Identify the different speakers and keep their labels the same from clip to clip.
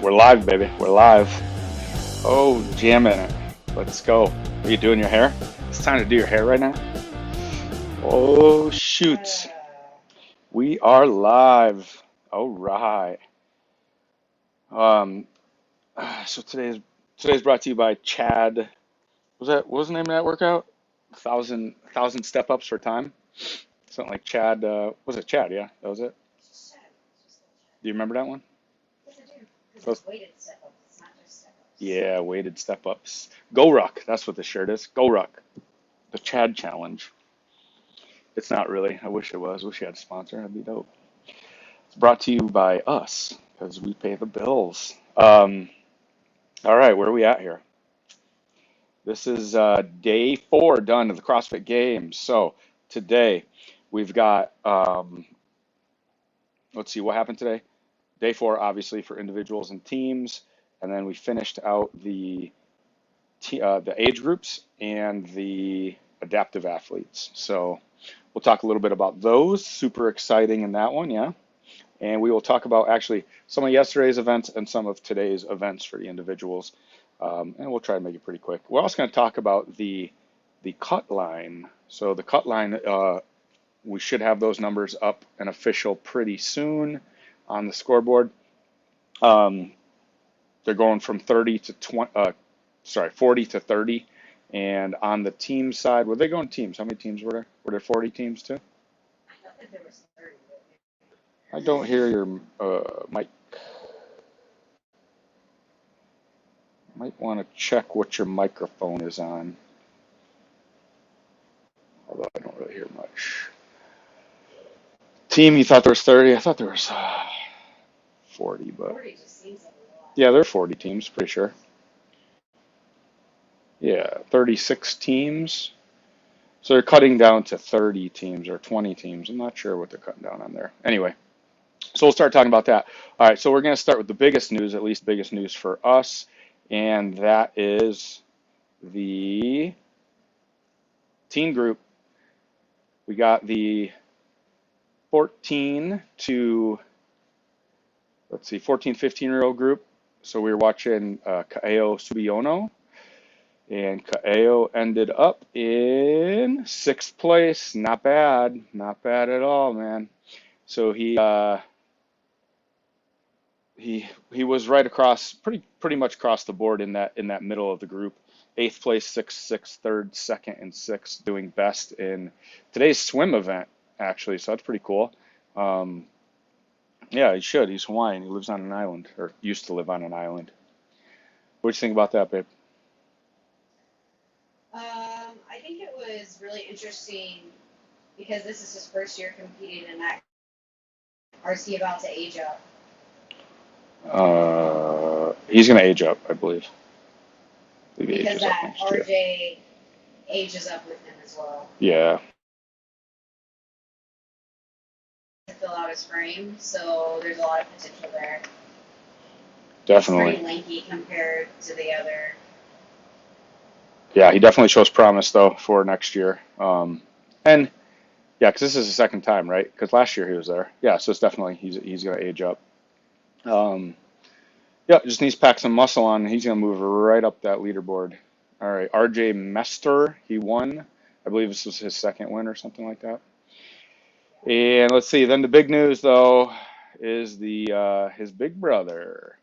Speaker 1: We're live, baby. We're live. Oh, jamming it. Let's go. Are you doing your hair? It's time to do your hair right now. Oh, shoot. We are live. All right. Um, so today's brought to you by Chad. What was the name of that workout? Thousand step ups for time. Something like Chad. Was it Chad? Yeah, that was it. Do you remember that one?
Speaker 2: Yes, I do. Because it's weighted step ups. It's not just step ups.
Speaker 1: Yeah, weighted step ups. Go Ruck. That's what the shirt is. Go Ruck. The Chad Challenge. It's not really. I wish it was. Wish you had a sponsor. That'd be dope. It's brought to you by us because we pay the bills. All right, where are we at here? This is day 4 done of the CrossFit Games. So today we've got, let's see what happened today. Day 4, obviously, for individuals and teams. And then we finished out the age groups and the adaptive athletes. So we'll talk a little bit about those. Super exciting in that one, yeah. And we will talk about actually some of yesterday's events and some of today's events for the individuals. And we'll try to make it pretty quick. We're also going to talk about the cut line. So the cut line, we should have those numbers up and official pretty soon on the scoreboard. They're going from 40 to 30. And on the team side, were they going teams? How many teams were there? Were there 40 teams too?
Speaker 2: I thought that there was 30.
Speaker 1: I don't hear your mic. Might want to check what your microphone is on. Although I don't really hear much. Team, you thought there was 30? I thought there was 40, but
Speaker 2: 40 just seems like a lot.
Speaker 1: yeah, there are 40 teams, pretty sure. Yeah, 36 teams. So they're cutting down to 30 teams or 20 teams. I'm not sure what they're cutting down on there. Anyway, so we'll start talking about that. All right, so we're going to start with the biggest news, at least biggest news for us, and that is the teen group. We got the 14, 15-year-old group. So we were watching Kaeo Subiono, and Kaeo ended up in 6th place. Not bad, not bad at all, man. So he was right across, pretty much across the board in that middle of the group. 8th place, 6th, 3rd, 2nd, and 6th, doing best in today's swim event, actually. So that's pretty cool. Yeah, he should. He's Hawaiian. He lives on an island, or used to live on an island. What do you think about that, babe?
Speaker 2: I think it was really interesting because this is his first year competing in that. Or is he about to age up?
Speaker 1: He's going to age up, I believe. He
Speaker 2: Because
Speaker 1: ages up
Speaker 2: that
Speaker 1: next year.
Speaker 2: RJ ages up with him as well.
Speaker 1: Yeah,
Speaker 2: To fill out his frame, so there's a lot of potential there. He's
Speaker 1: definitely.
Speaker 2: pretty lanky compared to the other.
Speaker 1: Yeah, he definitely shows promise, though, for next year. And yeah, because this is the second time, right? Because last year he was there. Yeah, so it's definitely, he's going to age up. Yeah, just needs to pack some muscle on. And he's going to move right up that leaderboard. All right, RJ Mester, he won. I believe this was his second win or something like that. And let's see. Then the big news, though, is his big brother,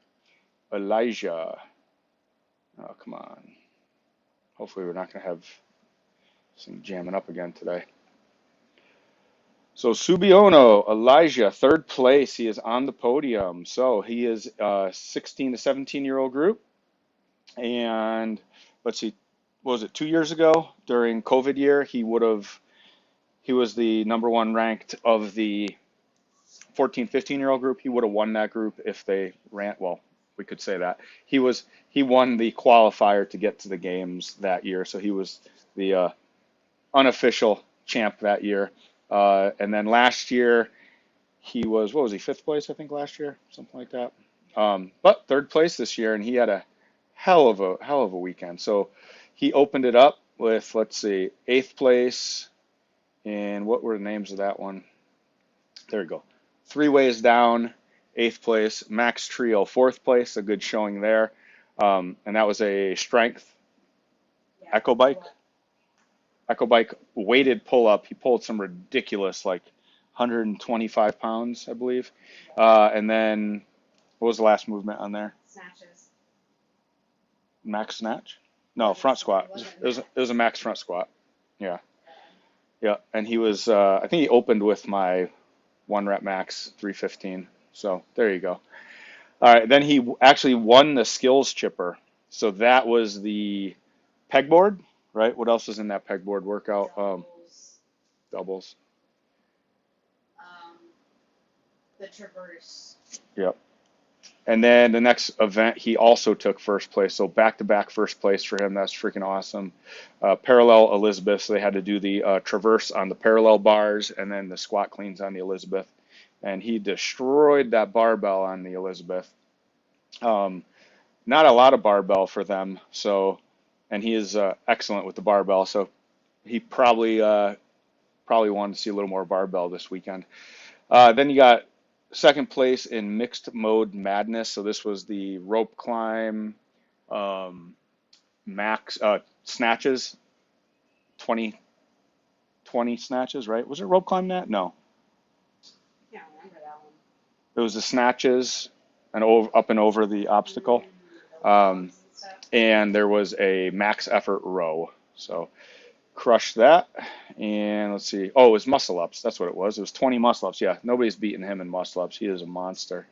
Speaker 1: Elijah. Oh, come on. Hopefully we're not going to have some jamming up again today. So Subiono, Elijah, 3rd place. He is on the podium. So he is 16 to 17-year-old group. And let's see, what was it, 2 years ago during COVID year, he was the number 1 ranked of the 14, 15-year-old group. He would have won that group if they ran, well, we could say that. He won the qualifier to get to the games that year. So he was the unofficial champ that year. And then last year he was, what was he, 5th place, I think, last year, something like that. But 3rd place this year, and he had a hell of a weekend. So he opened it up with, let's see, 8th place, and what were the names of that one? There we go. 3 ways down, 8th place. Max Trio, 4th place, a good showing there. And that was a strength
Speaker 2: Yeah.
Speaker 1: Echo Bike. Echo Bike weighted pull up. He pulled some ridiculous, like 125 pounds, I believe. And then what was the last movement on there?
Speaker 2: Snatches.
Speaker 1: Max snatch? No, front squat. It was a max front squat. Yeah. Yeah. And he was, I think he opened with my 1 rep max 315. So there you go. All right. Then he actually won the skills chipper. So that was the pegboard, right? What else was in that pegboard workout? Doubles.
Speaker 2: Um, the traverse.
Speaker 1: Yep. And then the next event, he also took first place. So back-to-back first place for him. That's freaking awesome. Parallel Elizabeth. So they had to do the traverse on the parallel bars and then the squat cleans on the Elizabeth. And he destroyed that barbell on the Elizabeth. Not a lot of barbell for them. So, and he is excellent with the barbell. So he probably wanted to see a little more barbell this weekend. Then you got second place in mixed mode madness. So this was the rope climb, max snatches, 20 snatches, right? Was it rope climb that? No,
Speaker 2: I can't remember that one.
Speaker 1: it was the snatches and up and over the obstacle. And there was a max effort row. So crushed that. And let's see. Oh, it was muscle ups. That's what it was. It was 20 muscle ups. Yeah, nobody's beating him in muscle ups. He is a monster.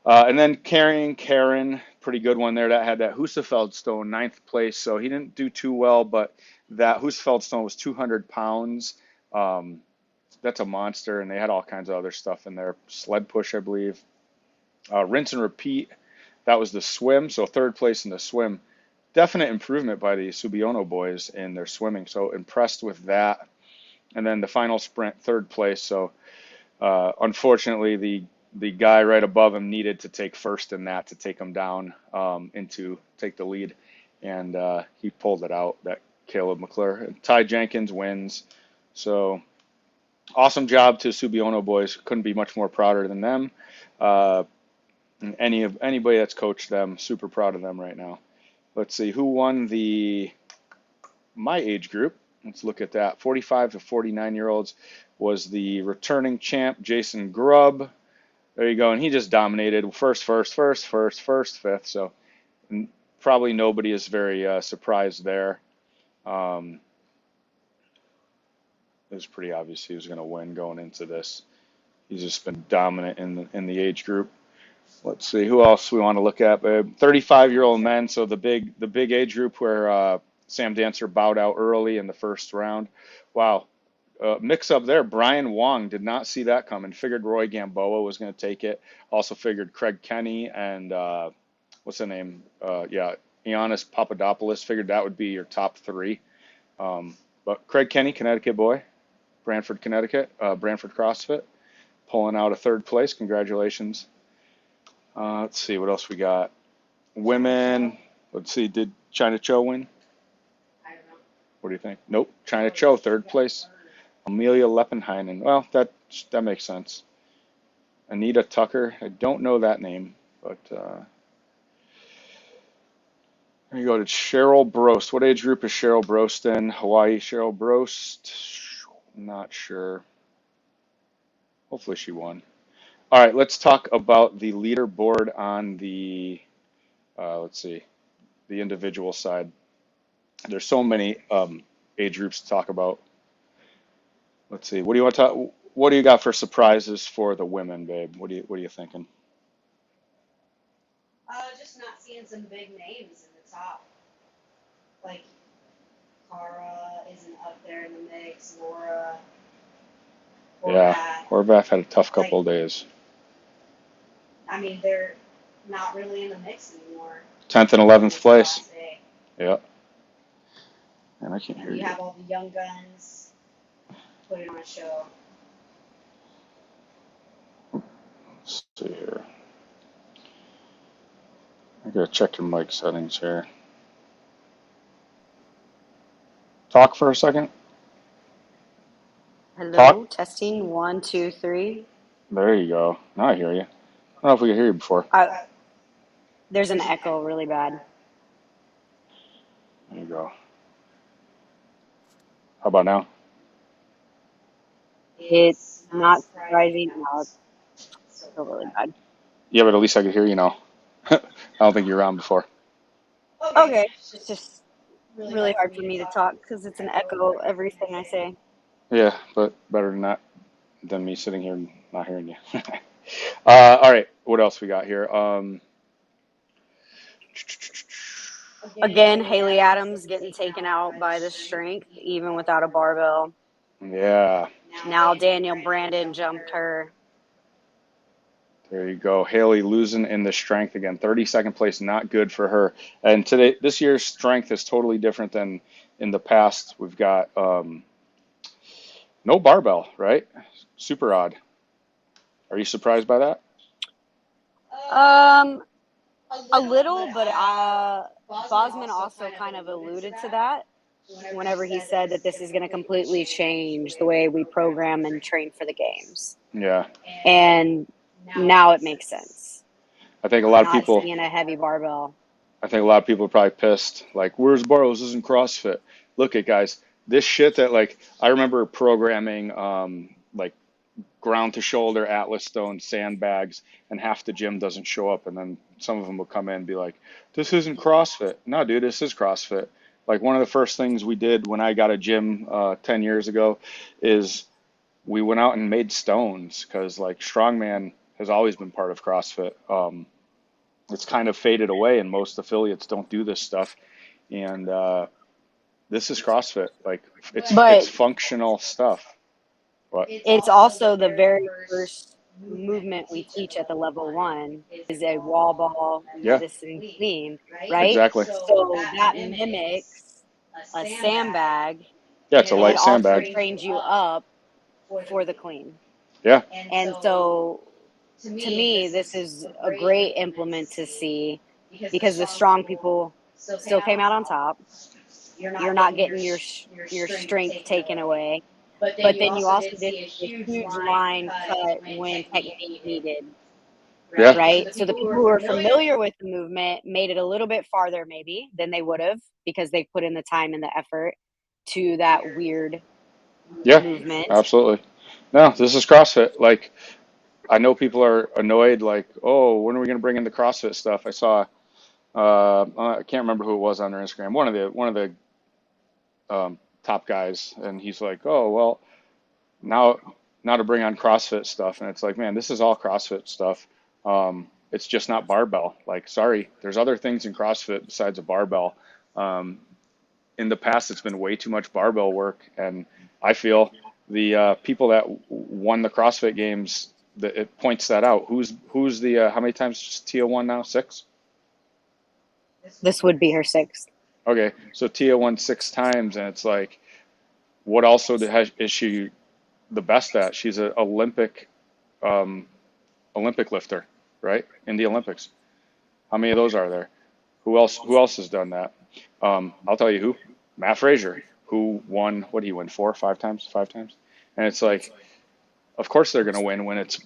Speaker 1: And then carrying Karen, pretty good one there. That had that Husafeld stone, 9th place. So he didn't do too well, but that Husafeld stone was 200 pounds. That's a monster. And they had all kinds of other stuff in there. Sled push, I believe. Rinse and repeat. That was the swim. So 3rd place in the swim. Definite improvement by the Subiono boys in their swimming. So impressed with that. And then the final sprint, 3rd place. So unfortunately, the guy right above him needed to take first in that to take him down into take the lead, and he pulled it out. That Caleb McClure. And Ty Jenkins wins. So awesome job to Subiono boys. Couldn't be much more prouder than them. And anybody that's coached them, super proud of them right now. Let's see who won my age group. Let's look at that. 45 to 49-year-olds was the returning champ, Jason Grubb. There you go. And he just dominated first, fifth. So probably nobody is very surprised there. It was pretty obvious he was going to win going into this. He's just been dominant in the age group. Let's see who else we want to look at. 35-year-old men. So the big age group where Sam Dancer bowed out early in the first round. Wow. Mix up there. Brian Wong did not see that coming. Figured Roy Gamboa was going to take it. Also figured Craig Kenny and what's the name? Ioannis Papadopoulos. Figured that would be your top 3. But Craig Kenny, Connecticut boy, Brantford, Connecticut, Brantford CrossFit, pulling out a 3rd place. Congratulations. Let's see what else we got. Women. Let's see. Did China Cho win?
Speaker 2: I don't know.
Speaker 1: What do you think? Nope. China Cho, 3rd place. Amelia Leppenheinen. Well, that makes sense. Anita Tucker. I don't know that name, but there you go to Cheryl Brost. What age group is Cheryl Brost in? Hawaii Cheryl Brost. Not sure. Hopefully she won. All right, let's talk about the leaderboard on the let's see, the individual side. There's so many age groups to talk about. Let's see. What do you want to talk? What do you got for surprises for the women, babe? What are you thinking?
Speaker 2: Just not seeing some big names in the top. Like Cara isn't up there in the mix. Laura.
Speaker 1: Yeah, Horvath had a tough couple of days.
Speaker 2: I mean, they're not really in the mix anymore.
Speaker 1: 10th and 11th place. Yeah. And I can't hear you.
Speaker 2: You have all the young guns putting on a show.
Speaker 1: Let's see here. I gotta check your mic settings here. Talk for a second.
Speaker 3: Hello,
Speaker 1: Talk.
Speaker 3: testing 1, 2, 3.
Speaker 1: There you go. Now I hear you. I don't know if we could hear you before.
Speaker 3: There's an echo really bad.
Speaker 1: There you go. How about now?
Speaker 3: It's not surprising. No, it's still really bad.
Speaker 1: Yeah, but at least I could hear you now. I don't think you were on before.
Speaker 3: Okay, it's just really hard for me to talk because it's an echo everything I say.
Speaker 1: Yeah, but better than me sitting here and not hearing you. All right, what else we got here?
Speaker 3: Again, Haley Adams getting taken out by the strength, even without a barbell.
Speaker 1: Yeah,
Speaker 3: Now Daniel Brandon jumped her.
Speaker 1: there you go. Haley losing in the strength again. 32nd place, not good for her. And this year's strength is totally different than in the past. We've got no barbell, right? Super odd. Are you surprised by that?
Speaker 3: Um, a little, but Bosman also kind of alluded to that whenever he said that this is going to completely change the way we program and train for the games.
Speaker 1: Yeah.
Speaker 3: And now it makes sense.
Speaker 1: I think a lot of
Speaker 3: Not
Speaker 1: people.
Speaker 3: seeing a heavy barbell.
Speaker 1: I think a lot of people are probably pissed. Like, where's barbell? This isn't CrossFit. Look at guys. This shit that like I remember programming like ground to shoulder Atlas stone sandbags, and half the gym doesn't show up, and then some of them will come in and be like, "This isn't CrossFit." No, dude, this is CrossFit. Like one of the first things we did when I got a gym 10 years ago is we went out and made stones because like strongman has always been part of CrossFit. It's kind of faded away, and most affiliates don't do this stuff. And this is CrossFit. Like it's functional stuff. What?
Speaker 3: It's also the very first movement we teach at the level 1 is a wall ball medicine clean, right?
Speaker 1: Exactly.
Speaker 3: So that mimics a sandbag.
Speaker 1: Yeah, it's a light sandbag.
Speaker 3: It also trains you up for the clean.
Speaker 1: Yeah.
Speaker 3: And so to me, this is a great implement to see because the strong people still came out on top. You're not getting your strength taken away. But then you also did a huge line cut when technique needed.
Speaker 1: Yeah.
Speaker 3: Right? So the people who are familiar with the movement made it a little bit farther maybe than they would have because they put in the time and the effort to that weird movement.
Speaker 1: Absolutely. No, this is CrossFit. Like I know people are annoyed like, "Oh, when are we going to bring in the CrossFit stuff?" I saw I can't remember who it was on their Instagram. One of the top guys, and he's like, "Oh, well, now to bring on CrossFit stuff," and it's like, man, this is all CrossFit stuff. It's just not barbell. Like, sorry, there's other things in CrossFit besides a barbell. In the past, it's been way too much barbell work, and I feel the people that won the CrossFit Games, it points that out. Who's the how many times Tia won now? 6?
Speaker 3: This would be her 6th.
Speaker 1: Okay, so Tia won 6 times, and it's like, what also is she the best at? She's an Olympic lifter, right? In the Olympics. How many of those are there? Who else has done that? I'll tell you who. Matt Frazier, who won, what did he win, 4 or 5 times? 5 times. And it's like, of course they're going to win when it's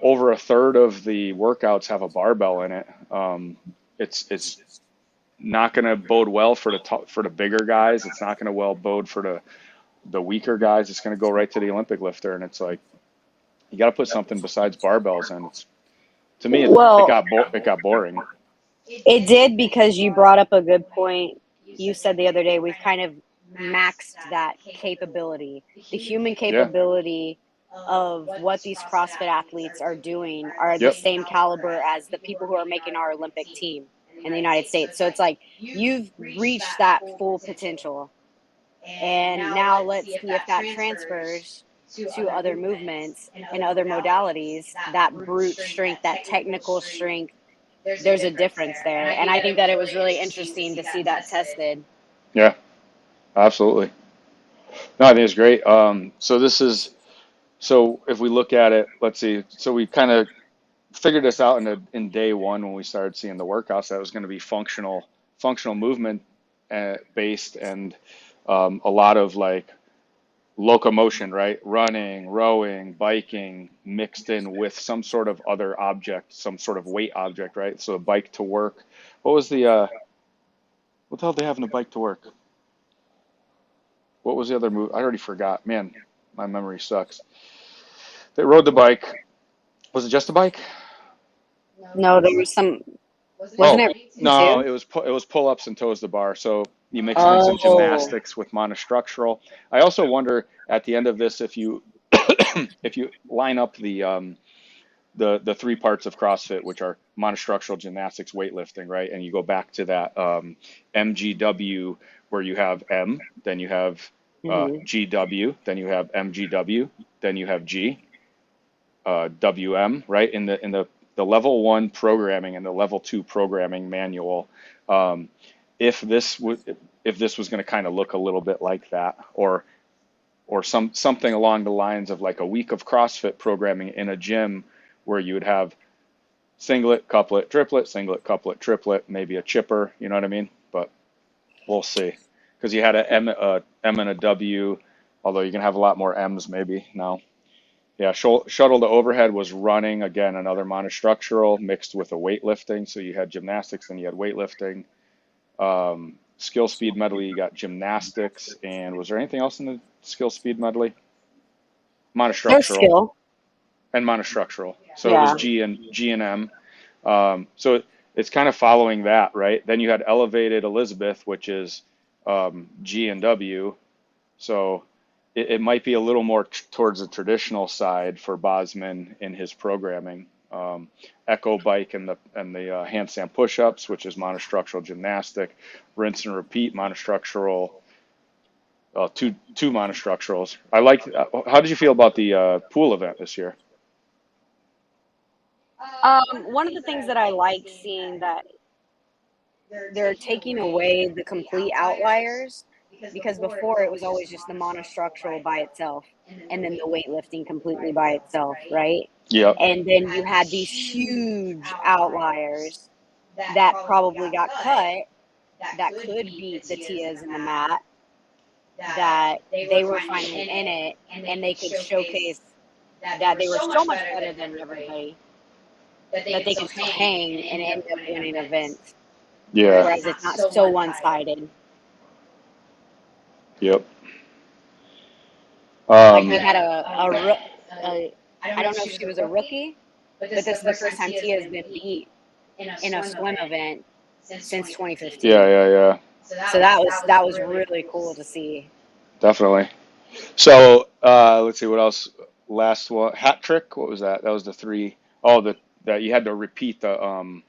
Speaker 1: over a third of the workouts have a barbell in it. It's not going to bode well for the bigger guys. It's not going to bode for the weaker guys. It's going to go right to the Olympic lifter, and it's like you got to put something besides barbells in. To me, it got boring.
Speaker 3: It did because you brought up a good point. You said the other day we've kind of maxed that capability, the human capability of what these CrossFit athletes are doing are the same caliber as the people who are making our Olympic team in the United States. So it's like you've reached that full potential. And now let's see if that transfers to other movements and other modalities, that brute strength, that technical strength. There's a difference there. And I think that it was really interesting to see that tested.
Speaker 1: Yeah, absolutely. No, I think it's great. So if we look at it, let's see. So we kind of figured this out in day one when we started seeing the workouts that it was going to be functional movement based, and a lot of like locomotion, right? Running, rowing, biking, mixed in with some sort of other object, some sort of weight object, right? So a bike to work. What was what the hell did they have in the bike to work? What was the other move? I already forgot. Man, my memory sucks. They rode the bike. Was it just a bike?
Speaker 3: No, there was some. Wasn't
Speaker 1: Oh,
Speaker 3: it running
Speaker 1: no,
Speaker 3: too?
Speaker 1: it was pull-ups and toes to bar. So you mixed in some
Speaker 3: Oh.
Speaker 1: gymnastics with monostructural. I also wonder at the end of this if you if you line up the three parts of CrossFit, which are monostructural, gymnastics, weightlifting, right? And you go back to that MGW where you have M, then you have
Speaker 3: Hmm.
Speaker 1: GW, then you have MGW, then you have G, WM, right? In the level 1 programming and the level 2 programming manual, um, if this would if this was going to kind of look a little bit like that, or something along the lines of like a week of CrossFit programming in a gym where you would have singlet, couplet, triplet, singlet, couplet, triplet, maybe a chipper, you know what I mean? But we'll see. Because you had M and a W, although you can have a lot more M's maybe now. Yeah, shuttle to overhead was running, again, another monostructural mixed with a weightlifting. So you had gymnastics and you had weightlifting. Skill speed medley, you got gymnastics. And was there anything else in the skill speed medley?
Speaker 3: There's
Speaker 1: Monostructural
Speaker 3: skill.
Speaker 1: and monostructural. So it was
Speaker 3: Yeah.
Speaker 1: G and M. So it's kind of following that, right? Then you had elevated Elizabeth, which is G and W. So it might be a little more towards the traditional side for Bosman in his programming. Echo bike and the handstand push-ups, which is monostructural gymnastic, rinse and repeat monostructural, two monostructurals. I like. How did you feel about the pool event this year?
Speaker 3: One of the things that I liked seeing that they're taking away the complete outliers because before it was always just the monostructural by itself and then the weightlifting completely by itself, right?
Speaker 1: Yep.
Speaker 3: And then you had these huge outliers that probably got cut that could beat the Tias in the mat that they were finally in it and they could showcase that they were so much better than everybody that they can still hang and end up winning events.
Speaker 1: Yeah.
Speaker 3: Whereas it's not so one-sided.
Speaker 1: Yep.
Speaker 3: Like we had I don't know if she was a rookie, but this is the first time Tia has been beat in a swim event since 2015.
Speaker 1: Yeah.
Speaker 3: So that was really cool to see.
Speaker 1: Definitely. So let's see what else. Last one, hat trick. What was that? That was the three. Oh, that you had to repeat the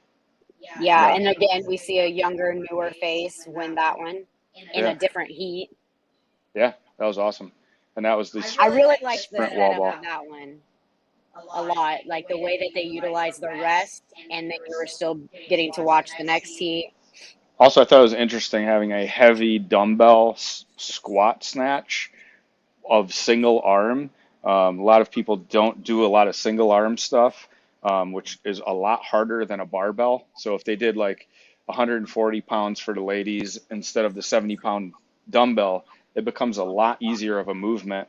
Speaker 3: Yeah, and again we see a younger, newer face win that one in
Speaker 1: Yeah.
Speaker 3: a different heat.
Speaker 1: Yeah, that was awesome. And that was the
Speaker 3: I really liked the
Speaker 1: sprint wall
Speaker 3: setup
Speaker 1: ball.
Speaker 3: of that one a lot. Like the way that they utilized the rest, and then you were still getting to watch the next heat.
Speaker 1: Also, I thought it was interesting having a heavy dumbbell squat snatch of single arm. A lot of people don't do a lot of single arm stuff, which is a lot harder than a barbell. So if they did like 140 pounds for the ladies instead of the 70-pound dumbbell, it becomes a lot easier of a movement,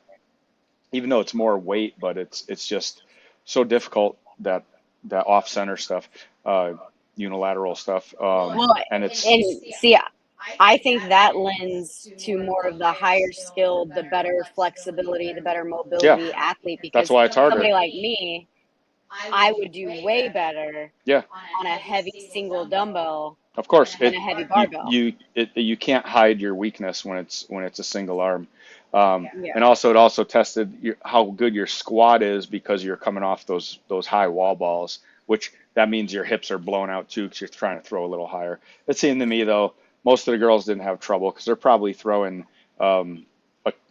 Speaker 1: even though it's more weight, but it's just so difficult that off center stuff, unilateral stuff, and
Speaker 3: see, I think that lends to more of the higher skilled, the better flexibility, the better mobility athlete.
Speaker 1: That's
Speaker 3: Because
Speaker 1: why it's harder.
Speaker 3: somebody like me, I would do way better
Speaker 1: Yeah.
Speaker 3: on a heavy single dumbbell.
Speaker 1: Of course,
Speaker 3: than a heavy barbell.
Speaker 1: you can't hide your weakness when it's a single arm.
Speaker 3: Yeah.
Speaker 1: And also it also tested how good your squat is because you're coming off those high wall balls, which that means your hips are blown out too because you're trying to throw a little higher. It seemed to me though, most of the girls didn't have trouble because they're probably throwing a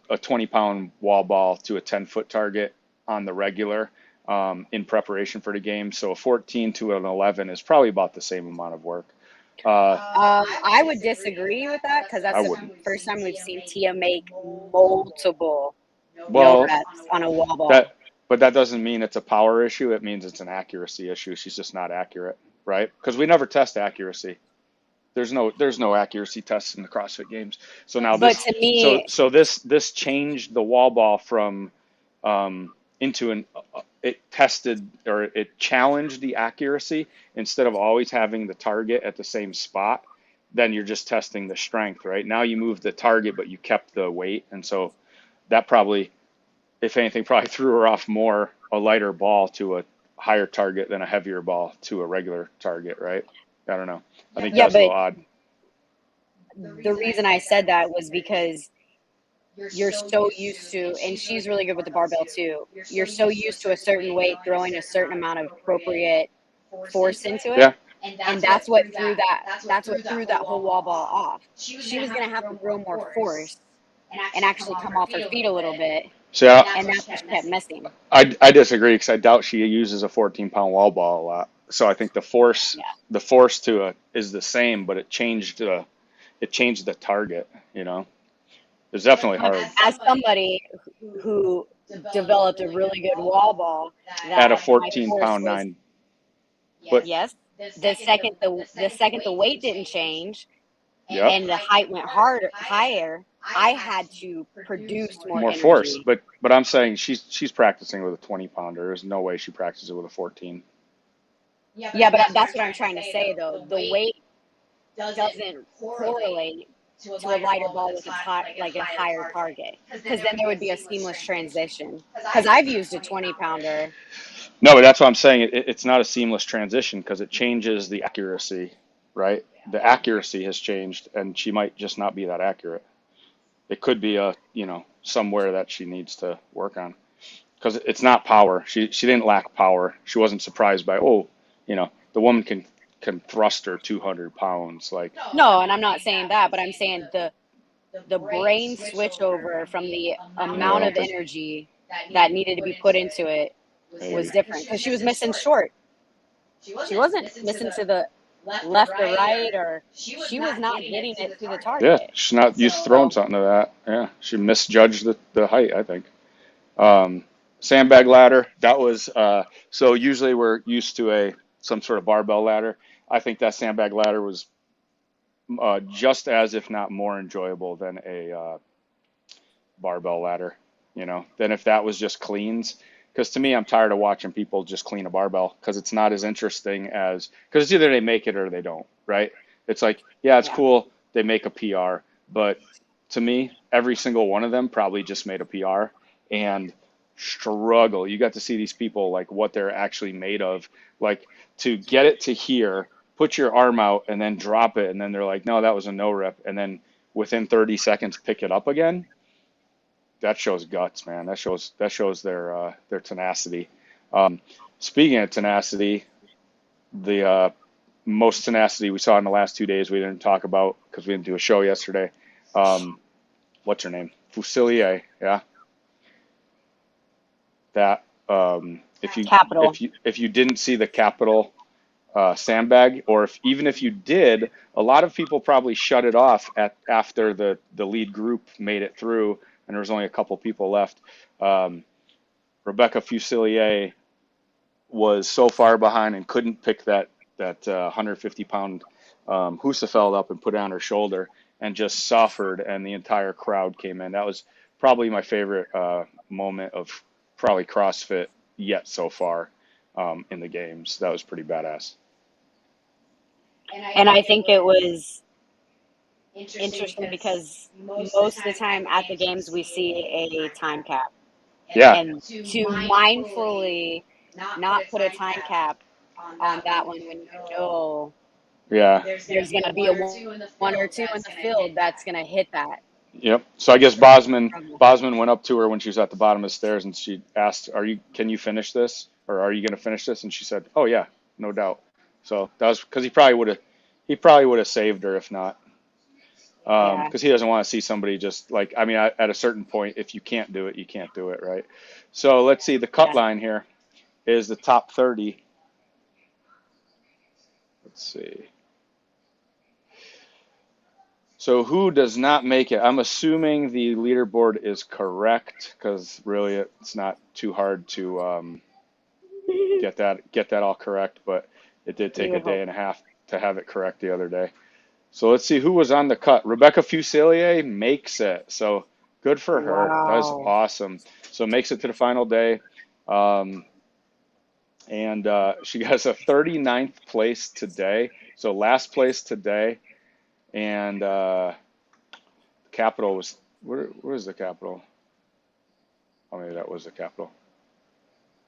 Speaker 1: 20-pound wall ball to a 10-foot target on the regular in preparation for the game. So a 14 to an 11 is probably about the same amount of work.
Speaker 3: I would disagree with that because that's the first time we've seen Tia make multiple no reps on a wall ball.
Speaker 1: But that doesn't mean it's a power issue. It means it's an accuracy issue. She's just not accurate, right? Because we never test accuracy. There's no accuracy tests in the CrossFit Games. So now
Speaker 3: But
Speaker 1: this
Speaker 3: to me,
Speaker 1: this changed the wall ball from into an it tested or it challenged the accuracy instead of always having the target at the same spot. Then you're just testing the strength, right? Now you moved the target, but you kept the weight, and so that probably, if anything, probably threw her off more, a lighter ball to a higher target than a heavier ball to a regular target, right? I don't know. I think that
Speaker 3: yeah,
Speaker 1: was a
Speaker 3: but
Speaker 1: little odd.
Speaker 3: the reason I said that was because you're so used to, and she's really good with the barbell too. You're so used to a certain weight throwing a certain amount of appropriate force into it.
Speaker 1: Yeah.
Speaker 3: And that's what threw that whole wall ball off. She was gonna have to throw more force and actually come off her feet a little bit,
Speaker 1: So
Speaker 3: and that's what she kept missing.
Speaker 1: I disagree because I doubt she uses a 14-pound wall ball a lot. So I think
Speaker 3: Yeah.
Speaker 1: the force to it is the same, but it changed the target. You know, it's definitely
Speaker 3: But
Speaker 1: hard
Speaker 3: as somebody who developed a really good wall ball,
Speaker 1: at a
Speaker 3: that my force
Speaker 1: 14-pound
Speaker 3: was,
Speaker 1: nine. But
Speaker 3: yes, the second the weight didn't change
Speaker 1: yep,
Speaker 3: and the height went higher, I had to produce more
Speaker 1: more force.
Speaker 3: energy.
Speaker 1: But I'm saying she's practicing with a 20-pounder. There's no way she practices with a 14.
Speaker 3: Yeah, but that's what I'm trying to say though. The weight doesn't correlate to a lighter ball with like a higher target, because then there would be a seamless transition. Because I've used a 20-pounder.
Speaker 1: No, but that's what I'm saying. It's not a seamless transition because it changes the accuracy, right? The
Speaker 3: Yeah.
Speaker 1: accuracy has changed, and she might just not be that accurate. It could be somewhere that she needs to work on because it's not power. She didn't lack power. She wasn't surprised by, the woman can thrust her 200 pounds. Like,
Speaker 3: No, and I'm not saying that, but I'm saying the brain switch over from the amount
Speaker 1: yeah,
Speaker 3: of energy that needed to be put into it was
Speaker 1: maybe.
Speaker 3: different, because she was missing short. She wasn't missing to the left or right, or she was not getting it to the
Speaker 1: Yeah,
Speaker 3: target.
Speaker 1: she's not used to throwing
Speaker 3: So
Speaker 1: something to that. Yeah, she misjudged the height, I think. Um, Sandbag ladder, that was so usually we're used to some sort of barbell ladder. I think that sandbag ladder was just as, if not more enjoyable than a barbell ladder, than if that was just cleans. Because to me, I'm tired of watching people just clean a barbell because it's not as interesting because it's either they make it or they don't, right? It's like, yeah, it's
Speaker 3: yeah,
Speaker 1: cool, they make a PR, but to me, every single one of them probably just made a PR and struggle. You got to see these people, like what they're actually made of, like to get it to here, put your arm out and then drop it, and then they're like, no, that was a no rep, and then within 30 seconds pick it up again. That shows guts, man. That shows their tenacity. Speaking of tenacity, the most tenacity we saw in the last 2 days we didn't talk about because we didn't do a show yesterday. What's her name? Fusilier, yeah. That if you
Speaker 3: capital.
Speaker 1: if you didn't see the Capital sandbag, or even if you did, a lot of people probably shut it off after the lead group made it through, and there was only a couple people left. Um, Rebecca Fusilier was so far behind and couldn't pick that 150-pound Husafeld up and put it on her shoulder, and just suffered, and the entire crowd came in. That was probably my favorite moment of probably CrossFit yet so far in the games. That was pretty badass.
Speaker 3: And I think it was interesting because most of the time at the games we see a time cap.
Speaker 1: Yeah,
Speaker 3: And to mindfully not put a time cap on that one when you know
Speaker 1: yeah.
Speaker 3: there's going to be a one or two in the field that's going to hit that.
Speaker 1: Yep. So I guess Bosman went up to her when she was at the bottom of the stairs and she asked, can you finish this? Or are you going to finish this? And she said, oh yeah, no doubt. So that was because he probably would have saved her if not.
Speaker 3: Yeah.
Speaker 1: Because he doesn't want to see somebody just like, I mean, at a certain point, if you can't do it, you can't do it, right? So let's see, the cut
Speaker 3: Yeah.
Speaker 1: line here is the top 30. Let's see. So who does not make it? I'm assuming the leaderboard is correct because really it's not too hard to get that all correct, but it did take
Speaker 3: You
Speaker 1: a
Speaker 3: would
Speaker 1: day
Speaker 3: hope.
Speaker 1: and a half to have it correct the other day. So let's see who was on the cut. Rebecca Fuselier makes it. So good for her. That is
Speaker 3: Wow.
Speaker 1: awesome. So makes it to the final day. Um, and she has a 39th place today. So last place today. And capital was, where's the capital? Oh, maybe that was the capital.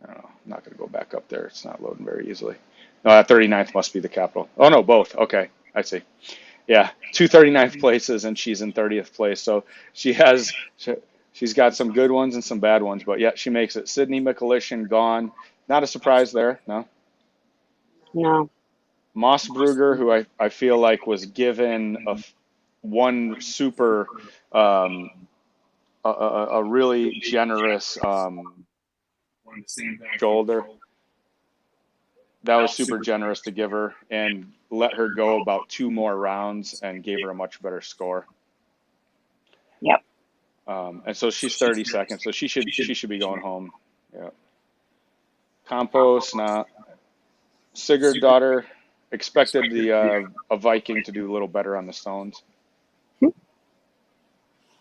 Speaker 1: I don't know. I'm not going to go back up there. It's not loading very easily. No, that 39th must be the capital. Oh, no, both. Okay, I see. Yeah, two 39th places, and she's in 30th place. So she's got some good ones and some bad ones, but yeah, she makes it. Sydney McAlishan gone. Not a surprise there, no.
Speaker 3: No.
Speaker 1: Mossbrugger, who I feel like was given one super, a really generous shoulder. That was super generous to give her and let her go about 2 more rounds and gave her a much better score.
Speaker 3: Yep.
Speaker 1: And so she's 32nd, so she should be going home. Yeah. Compost, now Sigurd daughter expected a Viking to do a little better on the stones.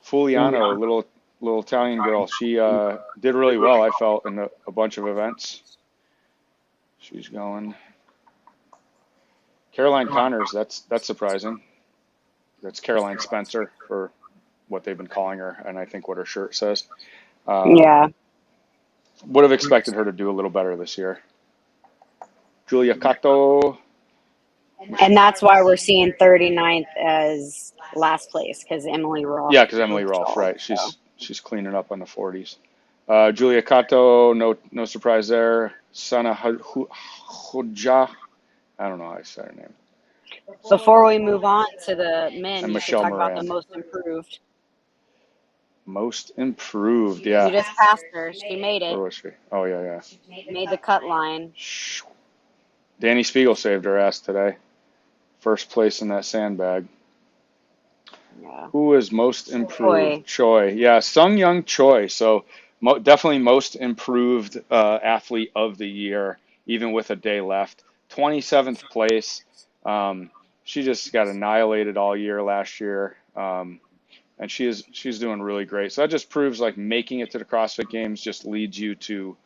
Speaker 1: Fuliano, little Italian girl, she did really well, I felt, in a bunch of events. She's going. Caroline Connors, that's surprising. That's Caroline Spencer for what they've been calling her, and I think what her shirt says.
Speaker 3: Yeah.
Speaker 1: Would have expected her to do a little better this year. Julia Cato.
Speaker 3: And that's why we're seeing 39th as last place, because Emily Rolfe.
Speaker 1: Yeah, because Emily Rolfe, right? She's cleaning up on the 40s. Julia Cato, no surprise there. Sana Hodja, I don't know how I say her name.
Speaker 3: Before we move on to the men,
Speaker 1: And
Speaker 3: you
Speaker 1: Michelle
Speaker 3: should talk about
Speaker 1: Moran.
Speaker 3: the most improved.
Speaker 1: Most improved, yeah.
Speaker 3: You just passed her. She made it.
Speaker 1: Where was she? Oh, yeah.
Speaker 3: Made the cut line.
Speaker 1: Danny Spiegel saved her ass today. First place in that sandbag.
Speaker 3: Yeah.
Speaker 1: Who is most improved? Choi. Yeah, Sung Young Choi. So definitely most improved athlete of the year, even with a day left. 27th place. She just got annihilated all year last year. And she's doing really great. So that just proves like making it to the CrossFit Games just leads you to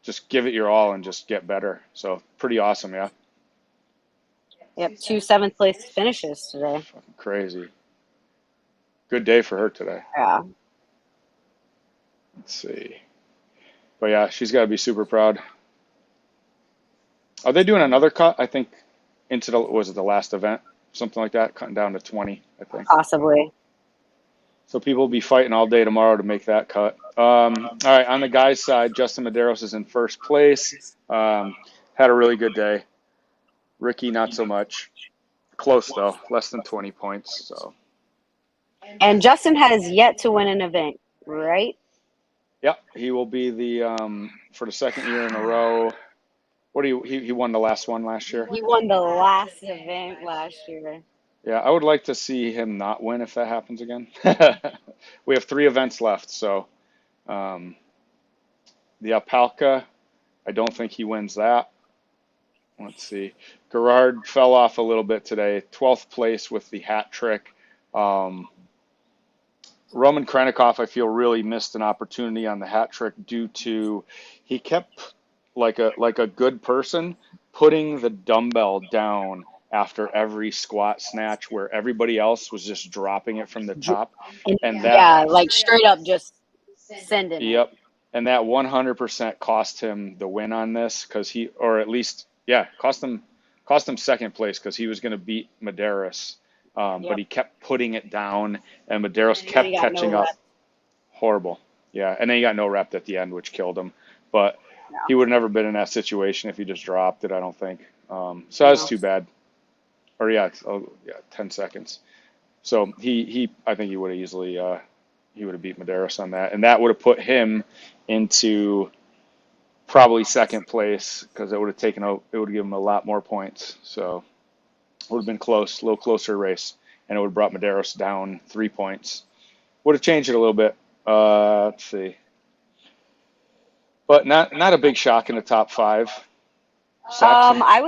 Speaker 1: just give it your all and just get better. So pretty awesome, yeah.
Speaker 3: Yep, 2 7th place finishes today.
Speaker 1: Fucking crazy. Good day for her today.
Speaker 3: Yeah.
Speaker 1: Let's see. But yeah, she's got to be super proud. Are they doing another cut? I think into the last event? Something like that, cutting down to 20, I think.
Speaker 3: Possibly.
Speaker 1: So people will be fighting all day tomorrow to make that cut. All right, on the guys' side, Justin Medeiros is in first place. Had a really good day. Ricky, not so much. Close, though. Less than 20 points. So.
Speaker 3: And Justin has yet to win an event, right?
Speaker 1: Yep, he will be for the second year in a row. He won the last one last year?
Speaker 3: He won the last event last year.
Speaker 1: Yeah, I would like to see him not win if that happens again. We have 3 events left, so the Alpaca, I don't think he wins that. Let's see. Gerard fell off a little bit today, 12th place with the hat trick. Roman Krennikov, I feel, really missed an opportunity on the hat trick due to he kept, like a good person, putting the dumbbell down after every squat snatch where everybody else was just dropping it from the top. And that,
Speaker 3: yeah, like straight up just sending it.
Speaker 1: Yep. And that 100% cost him the win on this because cost him second place because he was going to beat Medeiros. But he kept putting it down, and Medeiros kept catching up. Horrible. Yeah, and then he got no rep at the end, which killed him. But he would have never been in that situation if he just dropped it, I don't think. So that was too bad. Or 10 seconds. So I think he would have easily he would have beat Medeiros on that, and that would have put him into probably second place because it would have given him a lot more points. So it would have been close, a little closer race, and it would have brought Medeiros down 3 points. Would have changed it a little bit. Let's see. But not a big shock in the top 5.
Speaker 3: I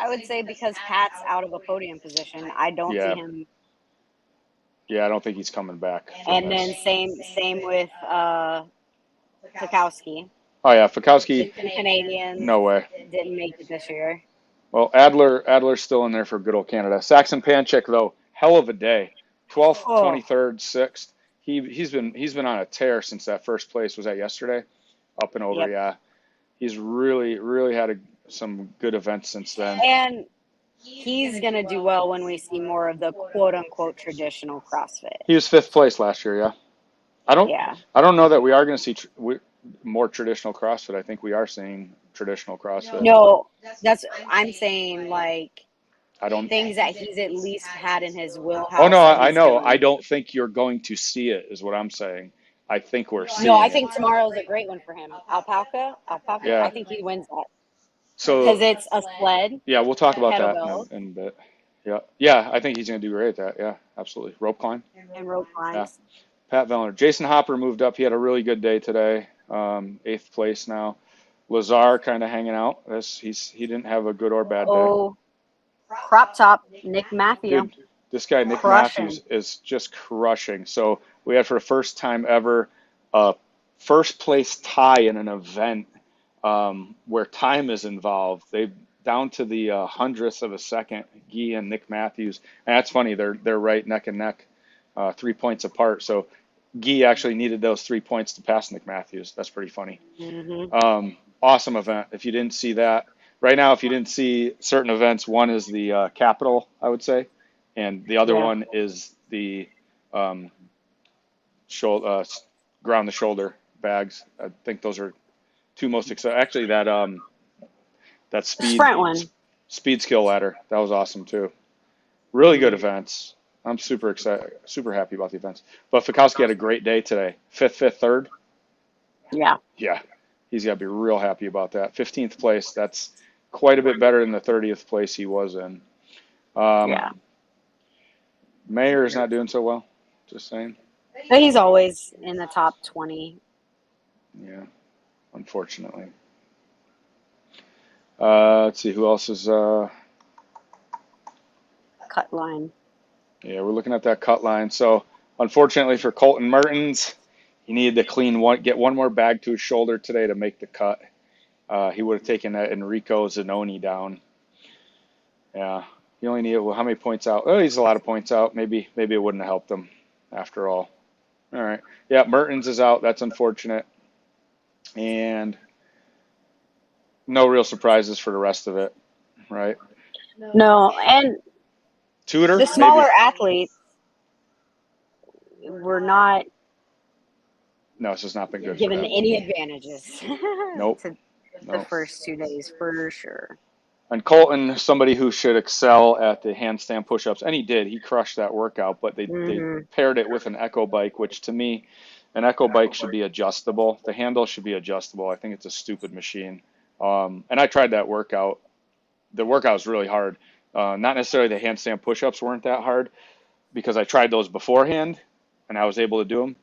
Speaker 3: I would say because Pat's out of a podium position, I don't see
Speaker 1: Yeah,
Speaker 3: him.
Speaker 1: yeah, I don't think he's coming back from
Speaker 3: And
Speaker 1: this.
Speaker 3: then same with Fikowski.
Speaker 1: Oh yeah,
Speaker 3: The
Speaker 1: Fikowski,
Speaker 3: two Canadians
Speaker 1: no way.
Speaker 3: didn't make it this year.
Speaker 1: Well, Adler's still in there for good old Canada. Saxon Panchik though, hell of a day. 12th,
Speaker 3: Oh,
Speaker 1: 23rd, 6th. He's been on a tear since that first place. Was that yesterday? Up and over,
Speaker 3: yep.
Speaker 1: yeah. He's really had some good events since then.
Speaker 3: And he's going to do well when we see more of the quote unquote traditional CrossFit.
Speaker 1: He was 5th place last year, yeah.
Speaker 3: Yeah.
Speaker 1: I don't know that we are going to see more traditional CrossFit. I think we are seeing traditional CrossFit.
Speaker 3: No, I'm saying like
Speaker 1: I don't.
Speaker 3: things that he's at least had in his wheelhouse.
Speaker 1: Oh no,
Speaker 3: that
Speaker 1: I
Speaker 3: he's
Speaker 1: know.
Speaker 3: doing.
Speaker 1: I don't think you're going to see it, is what I'm saying. I think we're seeing
Speaker 3: No, I
Speaker 1: it.
Speaker 3: think tomorrow's a great one for him. Alpaca.
Speaker 1: Yeah.
Speaker 3: I think he wins that
Speaker 1: So
Speaker 3: because it's a sled,
Speaker 1: yeah, we'll talk about that
Speaker 3: kettlebells,
Speaker 1: in a bit. Yeah, I think he's going to do great at that. Yeah, absolutely. Rope climb.
Speaker 3: and rope climbs.
Speaker 1: Pat Vellner. Jason Hopper moved up. He had a really good day today. 8th place now. Lazar kind of hanging out. He didn't have a good or bad day.
Speaker 3: Oh, crop top, Nick Matthew.
Speaker 1: Dude, this guy Nick
Speaker 3: Crushing.
Speaker 1: Matthews is just crushing. So we had for the first time ever a first place tie in an event where time is involved. They down to the hundredth of a second. Guy and Nick Matthews, and that's funny. They're right neck and neck, 3 points apart. So Guy actually needed those 3 points to pass Nick Matthews. That's pretty funny. Awesome event. If you didn't see that, right now, if you didn't see certain events, one is the Capitol, I would say, and the other one is the shoulder, ground the shoulder bags. I think those are two most exciting. Actually, that
Speaker 3: Sprint one.
Speaker 1: speed skill ladder, that was awesome too. Really good events. I'm super excited, super happy about the events. But Fikowski had a great day today. 5th, 3rd.
Speaker 3: Yeah.
Speaker 1: Yeah, he's got to be real happy about that. 15th place. That's quite a bit better than the 30th place he was in.
Speaker 3: Yeah.
Speaker 1: Mayer's not doing so well. Just saying.
Speaker 3: But he's always in the top 20.
Speaker 1: Yeah, unfortunately. Let's see who else is.
Speaker 3: Cut line.
Speaker 1: Yeah, we're looking at that cut line. So unfortunately for Colton Mertens, he needed to get one more bag to his shoulder today to make the cut. He would have taken that Enrico Zanoni down. Yeah, he only needed, well, how many points out? Oh, he's a lot of points out. Maybe it wouldn't have helped him after all. All right. Yeah, Mertens is out. That's unfortunate. And no real surprises for the rest of it, right?
Speaker 3: No, and
Speaker 1: Tudor,
Speaker 3: the smaller
Speaker 1: maybe.
Speaker 3: athletes were not
Speaker 1: No, it's just not been good
Speaker 3: given
Speaker 1: for them.
Speaker 3: any advantages.
Speaker 1: Nope.
Speaker 3: To the first 2 days, for sure.
Speaker 1: And Colton, somebody who should excel at the handstand push-ups, and he did. He crushed that workout, but they paired it with an Echo bike, which to me, an Echo bike should be adjustable. The handle should be adjustable. I think it's a stupid machine. And I tried that workout. The workout was really hard. Not necessarily the handstand push-ups weren't that hard because I tried those beforehand and I was able to do them.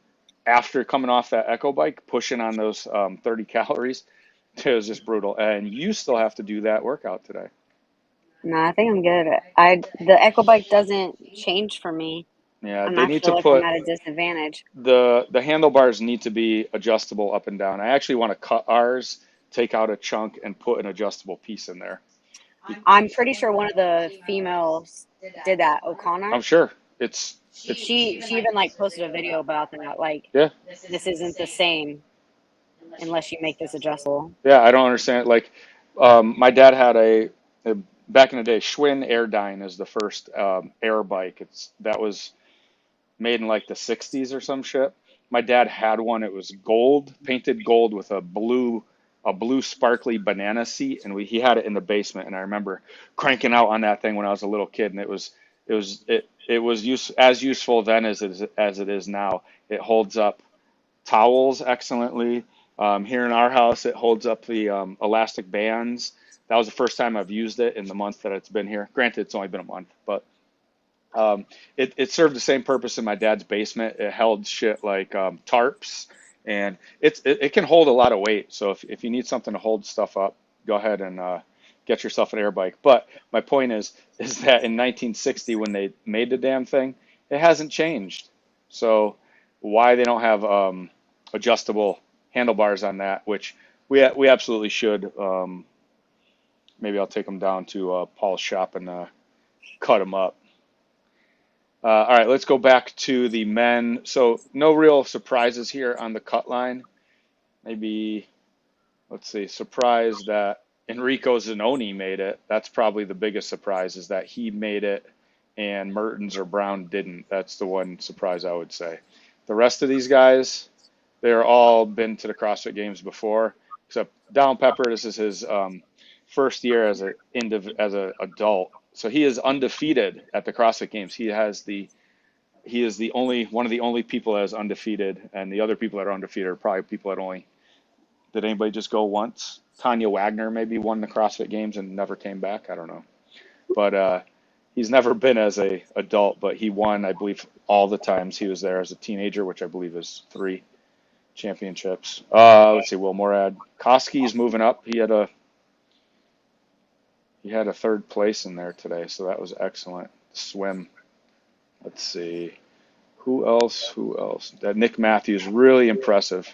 Speaker 1: After coming off that Echo bike, pushing on those 30 calories, it was just brutal. And you still have to do that workout today.
Speaker 3: No, I think I'm good. The Echo bike doesn't change for me.
Speaker 1: Yeah,
Speaker 3: I'm
Speaker 1: they need to
Speaker 3: like
Speaker 1: put
Speaker 3: I'm at a disadvantage.
Speaker 1: the handlebars need to be adjustable up and down. I actually want to cut ours, take out a chunk, and put an adjustable piece in there.
Speaker 3: I'm pretty sure one of the females did that. O'Connor.
Speaker 1: I'm sure
Speaker 3: She even like posted a video about that. Like,
Speaker 1: yeah.
Speaker 3: This isn't the same unless you make this adjustable.
Speaker 1: Yeah, I don't understand. Like, my dad had a back in the day, Schwinn Airdyne is the first air bike. That was made in like the 60s or some shit. My dad had one. It was gold, painted gold with a blue sparkly banana seat, and he had it in the basement. And I remember cranking out on that thing when I was a little kid, and it was as useful then as it is now. It holds up towels excellently. Here in our house, it holds up the elastic bands. That was the first time I've used it in the month that it's been here. Granted, it's only been a month, but it served the same purpose in my dad's basement. It held shit like tarps, and it can hold a lot of weight. So if you need something to hold stuff up, go ahead and get yourself an air bike. But my point is that in 1960 when they made the damn thing, it hasn't changed. So why they don't have adjustable handlebars on that, which we absolutely should. Maybe I'll take them down to Paul's shop and cut them up. All right, let's go back to the men. So no real surprises here on the cut line. Maybe, let's see, surprise that Enrico Zanoni made it. That's probably the biggest surprise, is that he made it and Mertens or Brown didn't. That's the one surprise I would say. The rest of these guys, they're all been to the CrossFit Games before, except Dallin Pepper. This is his first year as an adult, so he is undefeated at the CrossFit Games. He is the only one of the only people that is undefeated, and the other people that are undefeated are probably people that only. Did anybody just go once? Tanya Wagner maybe won the CrossFit Games and never came back. I don't know, but he's never been as a adult, but he won, I believe, all the times he was there as a teenager, which I believe is 3 championships. Let's see, Will Morad. Koski's moving up. He had a 3rd place in there today, so that was excellent. Swim. Let's see. Who else? That Nick Matthews, really impressive.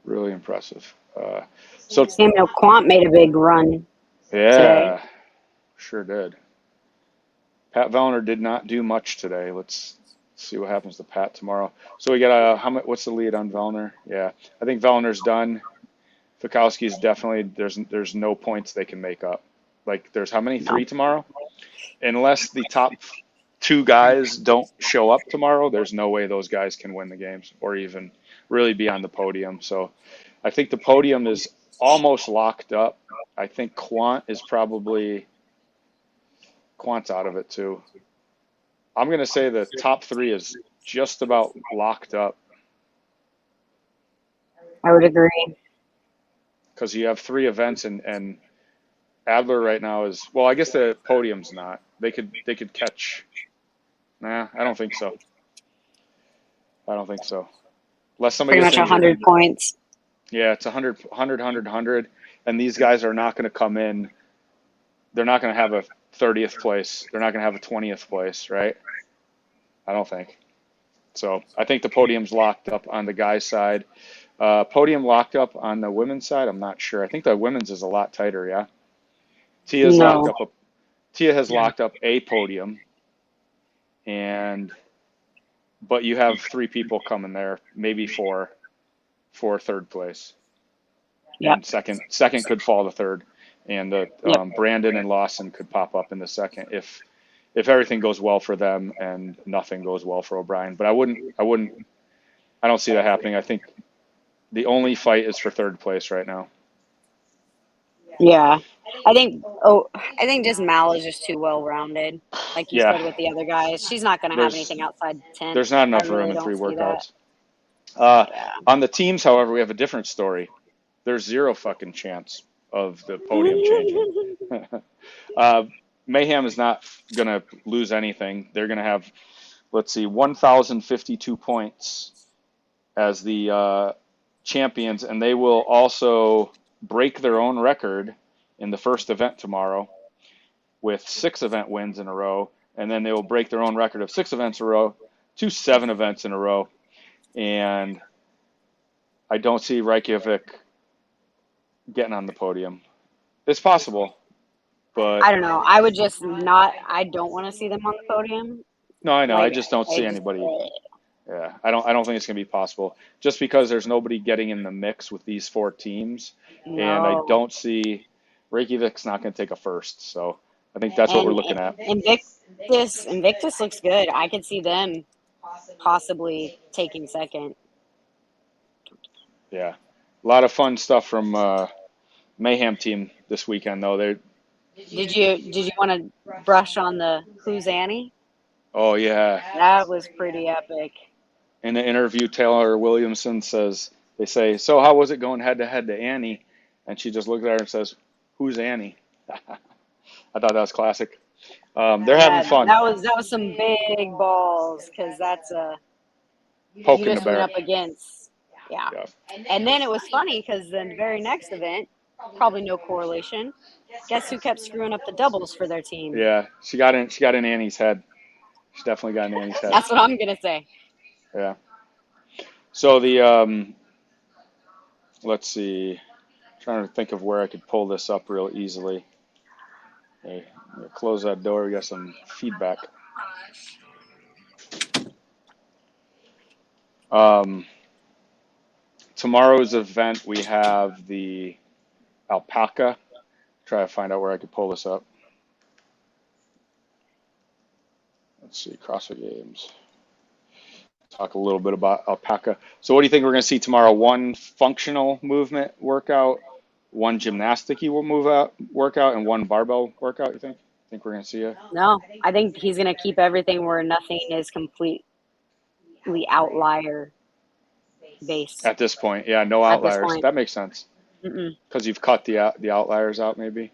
Speaker 1: Really impressive. So
Speaker 3: Samuel Quant made a big run.
Speaker 1: Yeah,
Speaker 3: today.
Speaker 1: Sure did. Pat Vellner did not do much today. Let's see what happens to Pat tomorrow. So we got what's the lead on Vellner? Yeah, I think Vellner's done. Fikowski's definitely, there's no points they can make up. Like, there's how many? 3 tomorrow? Unless the top 2 guys don't show up tomorrow, there's no way those guys can win the games or even really be on the podium. So I think the podium is almost locked up. I think Quant's out of it too. I'm going to say the top 3 is just about locked up.
Speaker 3: I would agree.
Speaker 1: Because you have 3 events, and Adler right now is, well, I guess the podium's not. They could catch. Nah, I don't think so. Unless somebody
Speaker 3: Pretty
Speaker 1: gets
Speaker 3: much
Speaker 1: injured.
Speaker 3: 100 points.
Speaker 1: Yeah, it's 100, and these guys are not going to come in. They're not going to have a 30th place. They're not going to have a 20th place, right? I don't think. So I think the podium's locked up on the guys' side. Podium locked up on the women's side, I'm not sure. I think the women's is a lot tighter, yeah? Tia has locked up a podium, but you have 3 people coming there, maybe 4 for 3rd place.
Speaker 3: Yep.
Speaker 1: And second could fall to 3rd, and Brandon and Lawson could pop up in the 2nd if everything goes well for them and nothing goes well for O'Brien. But I don't see that happening. I think the only fight is for 3rd place right now.
Speaker 3: Yeah, I think just Mal is just too well rounded, like you said with the other guys. She's not going to have anything outside 10.
Speaker 1: There's not enough room in 3 workouts. On the teams, however, we have a different story. There's 0 fucking chance of the podium changing. Mayhem is not going to lose anything. They're going to have, 1,052 points as the champions, and they will also break their own record in the first event tomorrow with 6 event wins in a row, and then they will break their own record of 6 events in a row to 7 events in a row. And I don't see Reykjavik getting on the podium. It's possible, but
Speaker 3: I don't know. I would just not. I don't want to see them on the podium.
Speaker 1: No, I know. I just don't see anybody. Yeah, I don't think it's gonna be possible. Just because there's nobody getting in the mix with these 4 teams, and I don't see Reykjavik's not gonna take a first. So I think that's what we're looking at.
Speaker 3: Invictus looks good. I could see them possibly taking 2nd.
Speaker 1: Yeah, a lot of fun stuff from Mayhem team this weekend, though.
Speaker 3: Did you want to brush on the Who's Annie?
Speaker 1: Oh yeah,
Speaker 3: that was pretty epic.
Speaker 1: In the interview, Taylor Williamson they say, so how was it going head to head to Annie? And she just looked at her and says, who's Annie? I thought that was classic. They're having fun.
Speaker 3: That was some big balls, because that's
Speaker 1: poking
Speaker 3: you just
Speaker 1: the bear
Speaker 3: went up against. Yeah. And then it was funny because the very next event, Probably no correlation. Guess who kept screwing up the doubles for their team?
Speaker 1: Yeah, she got in Annie's head. She definitely got in Annie's head.
Speaker 3: That's what I'm gonna say.
Speaker 1: Yeah. So the let's see. Trying to think of where I could pull this up real easily. Okay, close that door. We got some feedback. Tomorrow's event, we have the alpaca. Try to find out where I could pull this up. Let's see, CrossFit Games. Talk a little bit about alpaca. So what do you think we're going to see tomorrow? One functional movement workout, one gymnastic-y workout, and one barbell workout, you think? Think we're going to see it?
Speaker 3: No, I think he's gonna keep everything where nothing is completely outlier based
Speaker 1: At this point, yeah, no
Speaker 3: at this
Speaker 1: outliers.
Speaker 3: point.
Speaker 1: That makes sense. Because you've cut the outliers out, maybe.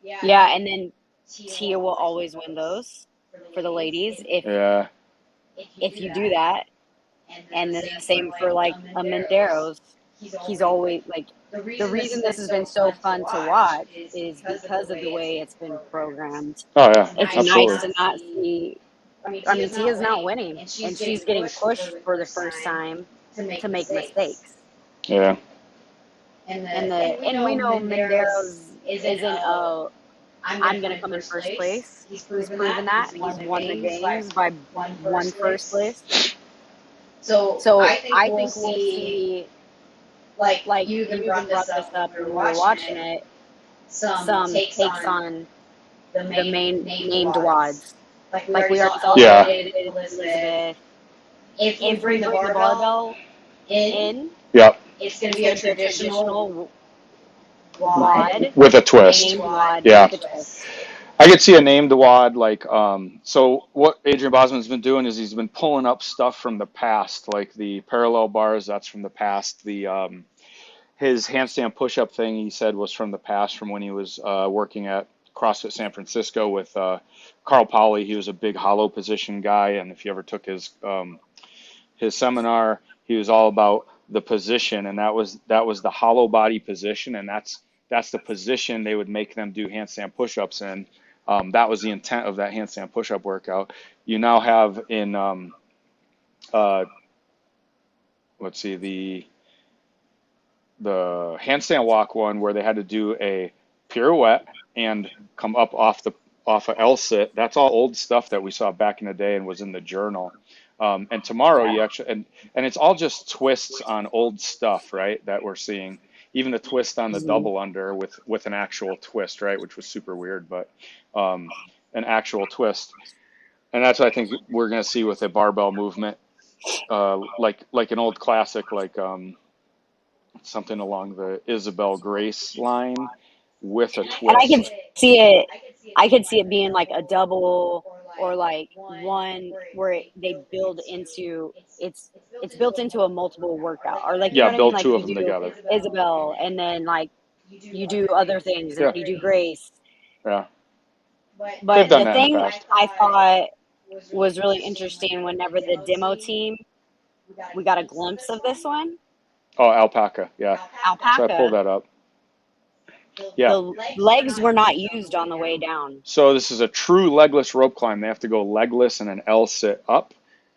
Speaker 3: Yeah, and then Tia will always win those for the ladies
Speaker 1: Yeah.
Speaker 3: if you do that. And then the same for like a Medeiros. He's always like, the reason this has been so fun to watch is because of the way it's been programmed.
Speaker 1: Oh yeah,
Speaker 3: It's
Speaker 1: absolutely.
Speaker 3: nice to not see. I mean, Tia's not winning, and she's getting pushed for the first time to make mistakes.
Speaker 1: Yeah.
Speaker 3: And we know Medeiros isn't a I'm gonna come in first place. He's proven that. He's won the games by one first place. So I think we'll see, like you even brought this up when we were watching it, some takes on the main named WODs. Like we already saw Elizabeth. If we bring the barbell in,
Speaker 1: Yep.
Speaker 3: it's going to be a traditional WOD
Speaker 1: with a twist.
Speaker 3: Named WOD
Speaker 1: Yeah.
Speaker 3: with a twist.
Speaker 1: I could see a named WOD like so what Adrian Bosman's been doing is he's been pulling up stuff from the past, like the parallel bars, that's from the past. The his handstand push-up thing he said was from the past, from when he was working at CrossFit San Francisco with Carl Pauli. He was a big hollow position guy, and if you ever took his seminar, he was all about the position, and that was the hollow body position, and that's the position they would make them do handstand push-ups in. That was the intent of that handstand push-up workout. You now have in let's see, the handstand walk one where they had to do a pirouette and come up off a L sit. That's all old stuff that we saw back in the day and was in the journal. And tomorrow you actually and it's all just twists on old stuff, right? That we're seeing. Even the twist on the double under with an actual twist, right? Which was super weird, but an actual twist. And that's what I think we're going to see with a barbell movement, like an old classic, like something along the Isabel Grace line with a twist.
Speaker 3: And I could see it being like a double or like one where they build into it's built into a multiple workout, or like, you know what I mean?
Speaker 1: build
Speaker 3: Like
Speaker 1: two
Speaker 3: you
Speaker 1: of them
Speaker 3: do
Speaker 1: together.
Speaker 3: Isabel, and then like you do other things, and you do Grace.
Speaker 1: Yeah.
Speaker 3: But
Speaker 1: done
Speaker 3: the
Speaker 1: that in the
Speaker 3: thing
Speaker 1: past.
Speaker 3: I thought was really interesting, whenever the demo team, we got a glimpse of this one.
Speaker 1: Oh, alpaca, yeah.
Speaker 3: Alpaca.
Speaker 1: So I pulled that up. Yeah.
Speaker 3: The legs were not used on the way down.
Speaker 1: So this is a true legless rope climb. They have to go legless and an L sit up,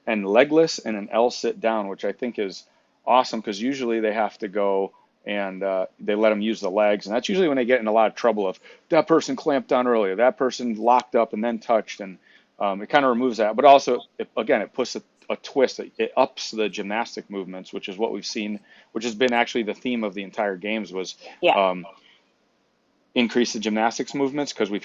Speaker 1: and legless and an L sit down, which I think is awesome, because usually they have to go and they let them use the legs, and that's usually when they get in a lot of trouble of that person clamped down earlier, that person locked up and then touched, and it kind of removes that. But also, it puts a twist. It ups the gymnastic movements, which is what we've seen, which has been actually the theme of the entire games was increase the gymnastics movements, because we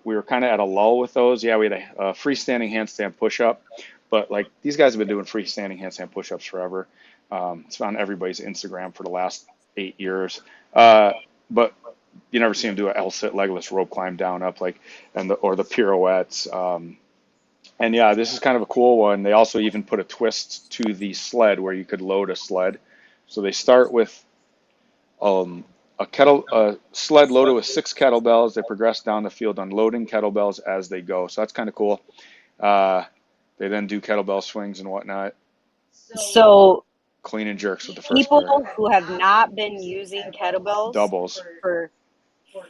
Speaker 1: were kind of at a lull with those. Yeah, we had a freestanding handstand push-up, but like these guys have been doing freestanding handstand push-ups forever. It's on everybody's Instagram for the last 8 years. But you never see them do an L-sit legless rope climb down up, like, or the pirouettes. And yeah, this is kind of a cool one. They also even put a twist to the sled where you could load a sled. So they start with a sled loaded with 6 kettlebells. They progress down the field unloading kettlebells as they go. So that's kind of cool. They then do kettlebell swings and whatnot.
Speaker 3: So
Speaker 1: clean and jerks with the first
Speaker 3: People
Speaker 1: pair.
Speaker 3: who have not been using kettlebells
Speaker 1: Doubles.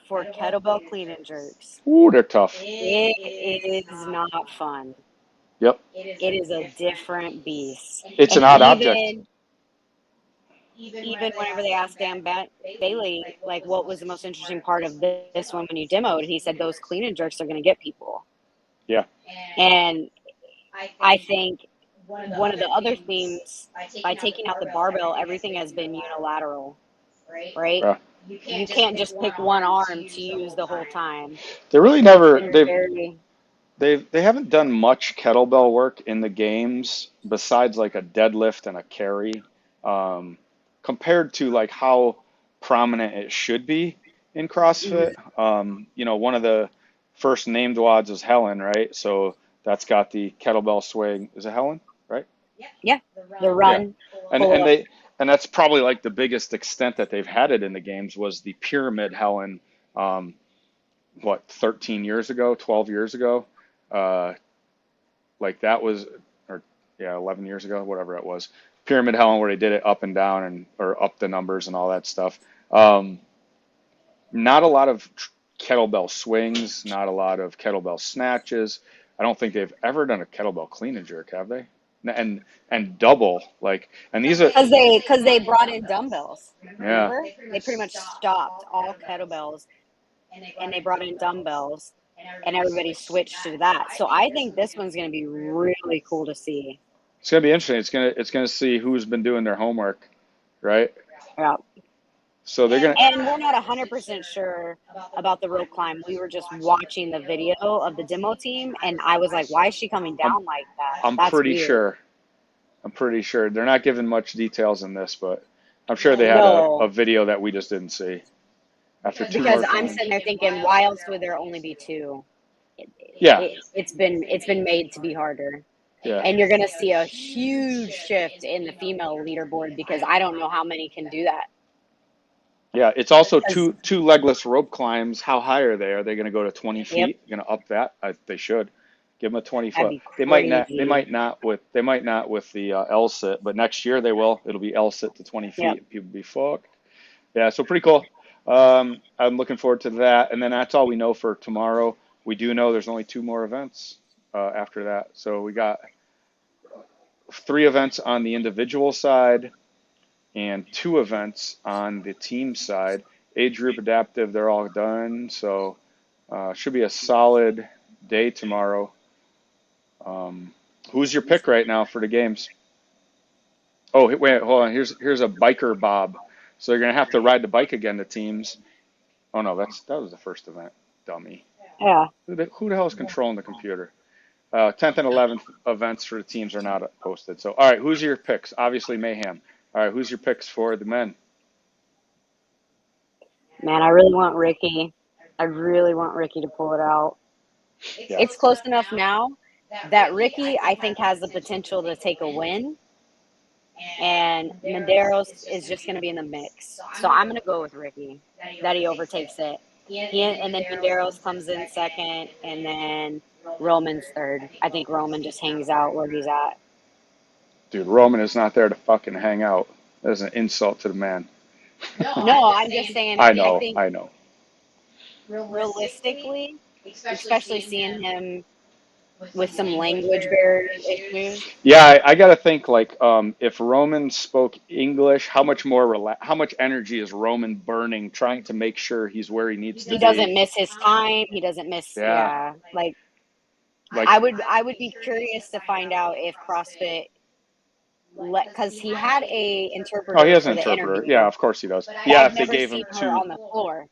Speaker 3: for kettlebell clean and jerks,
Speaker 1: Ooh, they're tough.
Speaker 3: it is not fun.
Speaker 1: Yep.
Speaker 3: It is a different beast.
Speaker 1: It's
Speaker 3: And
Speaker 1: an odd object.
Speaker 3: even whenever they asked Dan Bailey, like, what was the most interesting part of this one when you demoed, and he said those clean and jerks are going to get people.
Speaker 1: Yeah.
Speaker 3: And I think one of the other themes, by taking out the barbell, everything has been unilateral, right?
Speaker 1: Yeah.
Speaker 3: You can't just pick one arm to use the whole time.
Speaker 1: They really
Speaker 3: It's
Speaker 1: never
Speaker 3: been
Speaker 1: they've
Speaker 3: very,
Speaker 1: they haven't done much kettlebell work in the games besides like a deadlift and a carry, compared to like how prominent it should be in CrossFit. You know, one of the first named WODs is Helen, right? So that's got the kettlebell swing. Is it Helen, right?
Speaker 3: yeah, the
Speaker 1: Yeah.
Speaker 3: run,
Speaker 1: And
Speaker 3: pull
Speaker 1: and
Speaker 3: up.
Speaker 1: they and that's probably like the biggest extent that they've had it in the games was the pyramid Helen, um, what, 13 years ago, 12 years ago. Uh, like that was, or yeah, 11 years ago, whatever it was. Pyramid Helen, where they did it up and down and or up the numbers and all that stuff. Um, Not a lot of kettlebell swings, not a lot of kettlebell snatches. I don't think they've ever done a kettlebell clean and jerk, have they? And double like, and these are
Speaker 3: Because they brought in dumbbells.
Speaker 1: yeah.
Speaker 3: Remember? They pretty much stopped all kettlebells and they brought in dumbbells and everybody switched to that. So I think this one's going to be really cool to see.
Speaker 1: It's gonna be interesting. It's gonna see who's been doing their homework, right?
Speaker 3: Yeah.
Speaker 1: So they're gonna.
Speaker 3: And we're not 100% sure about the rope climb. We were just watching the video of the demo team, and I was like, why is she coming
Speaker 1: I'm
Speaker 3: down like that?
Speaker 1: I'm
Speaker 3: That's
Speaker 1: pretty
Speaker 3: weird.
Speaker 1: sure. I'm pretty sure they're not giving much details in this, but I'm sure they had a
Speaker 3: No,
Speaker 1: video that we just didn't see after two
Speaker 3: because
Speaker 1: more
Speaker 3: I'm
Speaker 1: times.
Speaker 3: sitting there thinking, why else would there only be two?
Speaker 1: Yeah,
Speaker 3: It's been made to be harder.
Speaker 1: yeah,
Speaker 3: And you're going to see a huge shift in the female leaderboard because I don't know how many can do that.
Speaker 1: yeah. It's also
Speaker 3: Because,
Speaker 1: two legless rope climbs. How high are they? Are they going to go to 20
Speaker 3: yep,
Speaker 1: feet? Going to up that? They should. Give them a 20
Speaker 3: that'd
Speaker 1: foot.
Speaker 3: be
Speaker 1: They might not.
Speaker 3: crazy.
Speaker 1: They might not with the L sit, but next year they will. It'll be L sit to 20
Speaker 3: Yep.
Speaker 1: feet. People be fucked. Yeah, so pretty cool. I'm looking forward to that. And then that's all we know for tomorrow. We do know there's only two more events after that. So we got 3 events on the individual side and 2 events on the team side. Age group adaptive, they're all done. So should be a solid day tomorrow. Who's your pick right now for the games? Oh, wait, hold on. Here's a biker Bob. So you're gonna have to ride the bike again, the teams. Oh no, that was the first event. Dummy.
Speaker 3: Yeah.
Speaker 1: Who the hell is controlling the computer? 10th and 11th events for the teams are not posted. So, all right, who's your picks? Obviously, Mayhem. All right, who's your picks for the men?
Speaker 3: Man, I really want Ricky. I really want Ricky to pull it out.
Speaker 1: Yeah.
Speaker 3: It's close enough now that Ricky, I think, has the potential to take a win. And Medeiros is just going to be in the mix. So I'm going to go with Ricky, that he overtakes it. And then Medeiros comes in second, and then Roman's third. I think Roman just hangs out where he's at.
Speaker 1: Dude, Roman is not there to fucking hang out. That is an insult to the man.
Speaker 3: No, I'm just saying,
Speaker 1: I
Speaker 3: I
Speaker 1: know,
Speaker 3: think
Speaker 1: I know.
Speaker 3: realistically, especially seeing him with some language barrier issues.
Speaker 1: Yeah, I gotta think like if Roman spoke English, how much more how much energy is Roman burning trying to make sure he's where he needs to
Speaker 3: He
Speaker 1: be?
Speaker 3: doesn't miss his time. He doesn't miss,
Speaker 1: Yeah,
Speaker 3: like
Speaker 1: like
Speaker 3: I would be curious to find out if CrossFit because he had a
Speaker 1: oh, he
Speaker 3: interpreter
Speaker 1: has an
Speaker 3: for the
Speaker 1: interpreter. Yeah,
Speaker 3: interview,
Speaker 1: of course he does.
Speaker 3: but
Speaker 1: Yeah,
Speaker 3: I've
Speaker 1: if they
Speaker 3: never
Speaker 1: gave him
Speaker 3: seen her
Speaker 1: two,
Speaker 3: on the floor.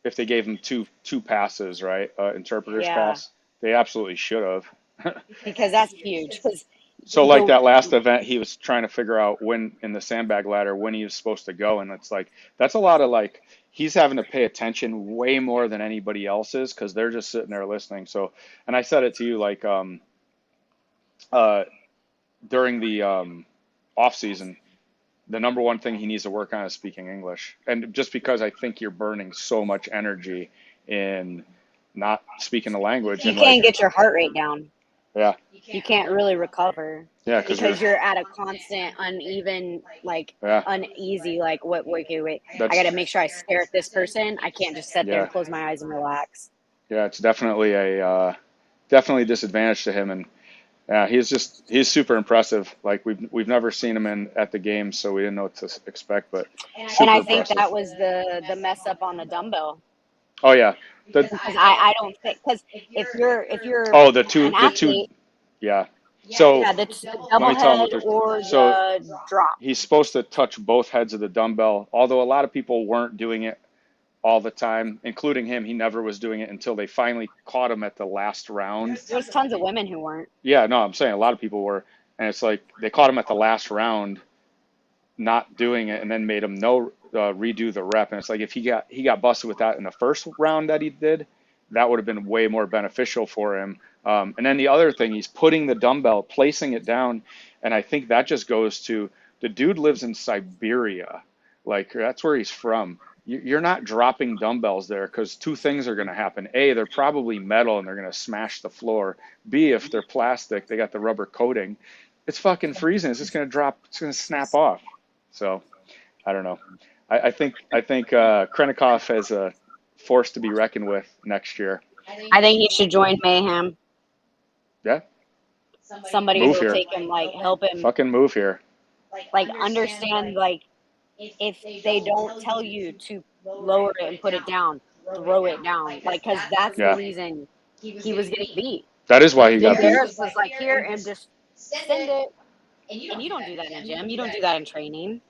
Speaker 1: if they gave him two passes, right? Interpreter's
Speaker 3: Yeah,
Speaker 1: pass, they absolutely should have.
Speaker 3: because that's huge. Because
Speaker 1: So like
Speaker 3: the
Speaker 1: that last event, he was trying to figure out when in the sandbag ladder when he was supposed to go, and it's like that's a lot of like he's having to pay attention way more than anybody else is because they're just sitting there listening. So, and I said it to you like uh, during the off season, the number one thing he needs to work on is speaking English, and just because I think you're burning so much energy in not speaking the language
Speaker 3: you
Speaker 1: and
Speaker 3: can't
Speaker 1: like
Speaker 3: get your heart rate down.
Speaker 1: Yeah.
Speaker 3: You can't really recover.
Speaker 1: Yeah,
Speaker 3: because you're at a constant, uneven, like
Speaker 1: yeah.
Speaker 3: uneasy, like wait.
Speaker 1: That's,
Speaker 3: I got to make sure I stare at this person. I can't just sit there
Speaker 1: yeah.
Speaker 3: and close my eyes and relax.
Speaker 1: Yeah, it's definitely a definitely a disadvantage to him, and yeah, he's super impressive. Like we've never seen him at the games, so we didn't know what to expect, but
Speaker 3: And
Speaker 1: super
Speaker 3: I think
Speaker 1: impressive.
Speaker 3: that was the mess up on the dumbbell.
Speaker 1: Oh yeah,
Speaker 3: Because I don't think, because if you're
Speaker 1: oh
Speaker 3: an athlete,
Speaker 1: yeah. So
Speaker 3: yeah, the
Speaker 1: let
Speaker 3: double
Speaker 1: me tell him
Speaker 3: head
Speaker 1: what they're.
Speaker 3: or
Speaker 1: So
Speaker 3: the drop.
Speaker 1: he's supposed to touch both heads of the dumbbell, although a lot of people weren't doing it all the time, including him. He never was doing it until they finally caught him at the last round.
Speaker 3: There's tons of women who weren't.
Speaker 1: Yeah, no, I'm saying a lot of people were, and it's like they caught him at the last round, not doing it, and then made him redo the rep. And it's like if he got busted with that in the first round that he did, that would have been way more beneficial for him. And then the other thing, he's putting the dumbbell, placing it down, and I think that just goes to the dude lives in Siberia, like that's where he's from. You're not dropping dumbbells there because two things are going to happen. A, they're probably metal and they're going to smash the floor. B, if they're plastic, they got the rubber coating. It's fucking freezing. It's just going to drop. It's going to snap off. So I don't know. I think Krennikov is a force to be reckoned with next year.
Speaker 3: I think he should join Mayhem.
Speaker 1: Yeah.
Speaker 3: Somebody
Speaker 1: Move
Speaker 3: who
Speaker 1: here.
Speaker 3: will take him, like help him,
Speaker 1: Fucking move here.
Speaker 3: like understand, like if they don't tell you to lower it and put it down, throw it down, like because that's
Speaker 1: Yeah.
Speaker 3: the reason he was getting beat.
Speaker 1: That is why he got beat.
Speaker 3: Medeiros was like, here and just send it, and you don't do that in a gym. You don't do that in training.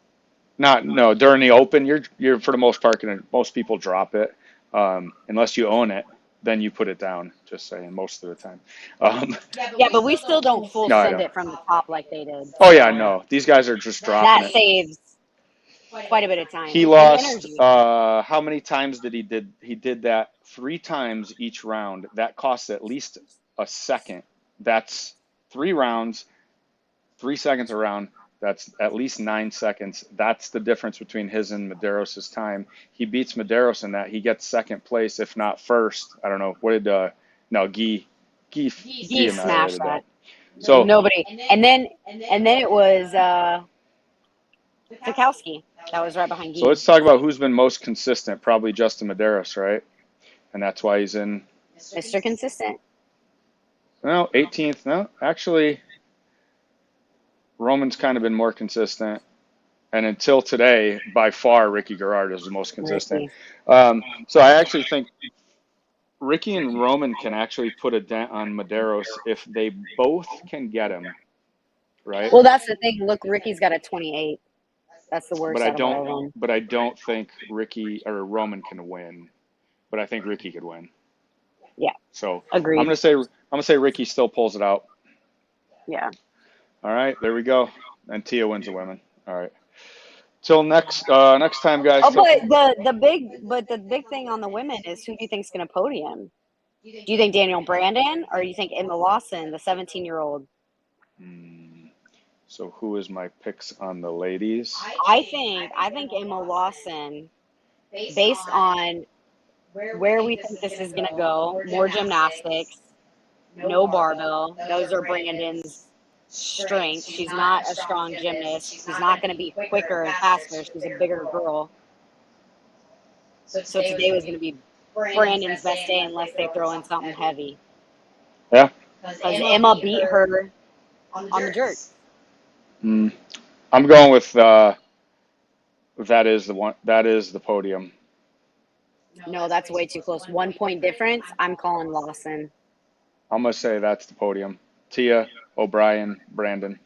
Speaker 1: No, during the open, you're for the most part most people drop it, unless you own it, then you put it down. Just saying, most of the time.
Speaker 3: Yeah, but we still don't full
Speaker 1: No, I
Speaker 3: send
Speaker 1: know.
Speaker 3: it from the top like they did.
Speaker 1: Oh yeah, no, these guys are just dropping
Speaker 3: That
Speaker 1: it.
Speaker 3: saves quite a bit of time.
Speaker 1: He
Speaker 3: and
Speaker 1: lost.
Speaker 3: energy.
Speaker 1: How many times did he did? He did that 3 times each round. That costs at least a second. That's 3 rounds, 3 seconds a round. That's at least 9 seconds. That's the difference between his and Medeiros' time. He beats Medeiros in that. He gets second place, if not first. I don't know. What did no Guy
Speaker 3: smashed that.
Speaker 1: So
Speaker 3: nobody. And then it was Fikowski. That was right behind Guy.
Speaker 1: So let's talk about who's been most consistent. Probably Justin Medeiros, right? And that's why he's in.
Speaker 3: Mr. Consistent.
Speaker 1: No, 18th. No, actually, Roman's kind of been more consistent. And until today, by far, Ricky Garrard is the most consistent. So I actually think Ricky and Roman can actually put a dent on Medeiros if they both can get him, right?
Speaker 3: Well, that's the thing. Look, Ricky's got a 28. That's the worst out of all of them.
Speaker 1: But I don't think Ricky or Roman can win. But I think Ricky could win.
Speaker 3: Yeah.
Speaker 1: So
Speaker 3: agreed.
Speaker 1: I'm gonna say Ricky still pulls it out.
Speaker 3: Yeah.
Speaker 1: All right, there we go. And Tia wins the women. All right. Till next time, guys.
Speaker 3: Oh, but the big thing on the women is who do you think's going to podium? Do you think Daniel Brandon or do you think Emma Lawson, the 17-year-old?
Speaker 1: So who is my picks on the ladies?
Speaker 3: I think Emma Lawson, based on where we think this is going to go, more gymnastics, no barbell. Those are Brandon's strengths. She's not a strong gymnast. She's not going to be quicker and faster. She's a bigger girl. So today was going to be Brandon's best day unless they throw in something heavy.
Speaker 1: Yeah.
Speaker 3: Because Emma beat her on the jerk.
Speaker 1: I'm going with that is the podium.
Speaker 3: No, that's way too close. 1 point difference. I'm calling Lawson.
Speaker 1: I'm gonna say that's the podium. Tia, O'Brien, Brandon.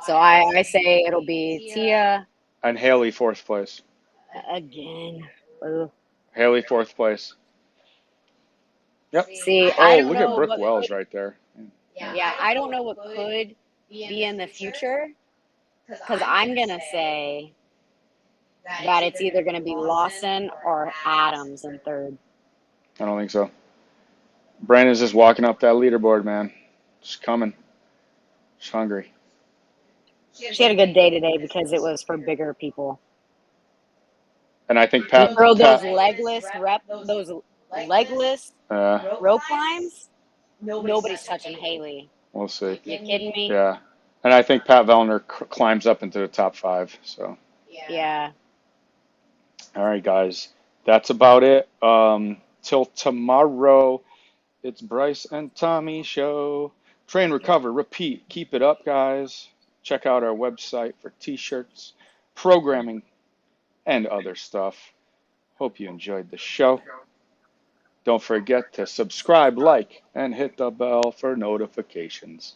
Speaker 3: So I say it'll be Tia
Speaker 1: and Haley 4th place.
Speaker 3: Again. Ugh.
Speaker 1: Haley 4th place. Yep.
Speaker 3: See,
Speaker 1: look at Brooke Wells right there.
Speaker 3: Yeah, I don't know what could be in the future, because I'm gonna say that it's either going to be Lawson or Adams in 3rd.
Speaker 1: I don't think so. Brandon's just walking up that leaderboard, man. She's coming. She's hungry.
Speaker 3: She had a good day today because it was for bigger people.
Speaker 1: And I think Pat...
Speaker 3: those legless rope climbs, Nobody's touching Haley.
Speaker 1: We'll see.
Speaker 3: You kidding me?
Speaker 1: Yeah. And I think Pat Vellner climbs up into the top 5. So,
Speaker 3: Yeah.
Speaker 1: all right, guys. That's about it. Till tomorrow, it's Bryce and Tommy show. Train, recover, repeat. Keep it up, guys. Check out our website for t-shirts, programming, and other stuff. Hope you enjoyed the show. Don't forget to subscribe, like, and hit the bell for notifications.